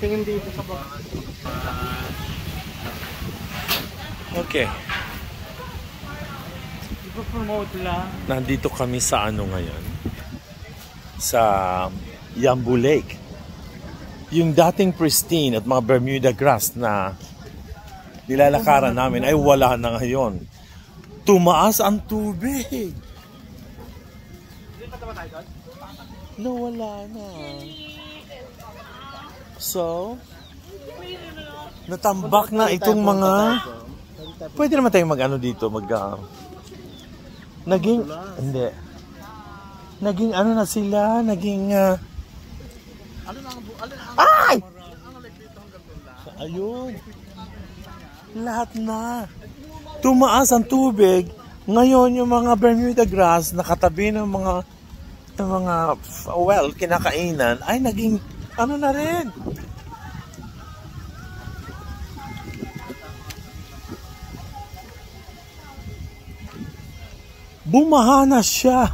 patingin dito sa baba. Okay. Ipo-promote lang. Nandito kami sa ano ngayon? Sa Yambu Lake. Yung dating pristine at mga Bermuda grass na nilalakaran namin ay wala na ngayon. Tumaas ang tubig. No, wala na. So, natambak na itong mga... Pwede naman tayong mag-ano dito, naging... Hindi. Naging ano na sila, naging... Ay! Ayun. Lahat na. Tumaas ang tubig. Ngayon, yung mga Bermuda grass, nakatabi ng mga well, kinakainan, ay naging ano na rin. Bumaha na siya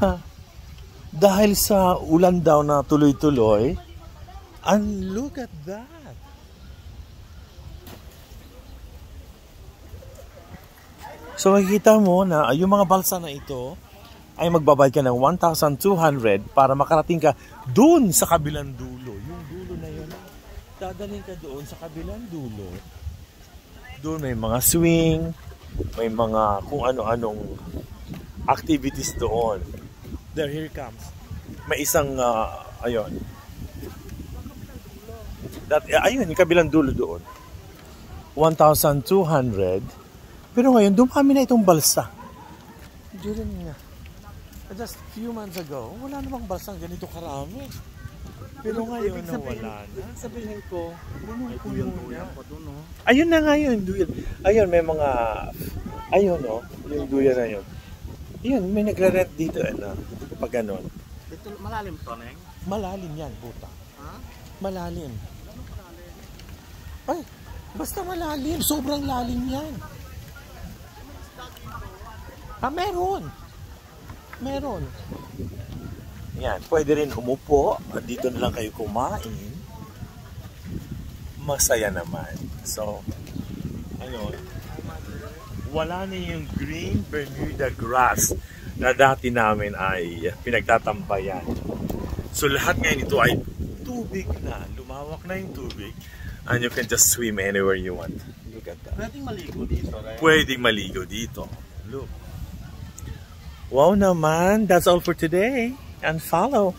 dahil sa ulan daw na tuloy-tuloy. And look at that. So makikita mo na yung mga balsa na ito ay magbabayad ka ng 1,200 para makarating ka doon sa kabilang dulo. Yung dulo na yun, dadalhin ka doon sa kabilang dulo. Doon may mga swing, may mga kung ano-anong activities doon. There, here comes. May isang, ayun. Ayun, yung kabilang dulo doon. 1,200. Pero ngayon, dumami na itong balsa. During just few months ago, wala namang balsang ganito karami. Pero ngayon, wala na. Sabihin ko, puno na. Ayun na nga yun, duyan. Ayun, may mga, ayun o, yung duyan na yun. Ayun, may nagre-rent dito, pag ganon. Ito, malalim to, Neng? Malalim yan, puta. Ha? Malalim. Ay, basta malalim, sobrang lalim yan. Meron. Meron. Yan, pwede rin umupo. Dito na lang kayo kumain. Masaya naman. So, ayun. Wala na yung green Bermuda grass na dati namin ay pinagtatambayan. So, lahat ngayon ito ay tubig na. Lumawak na yung tubig. And you can just swim anywhere you want. Look at that. Pwedeng maligo dito, right? Pwedeng maligo dito. Look. Wow naman. That's all for today. And follow.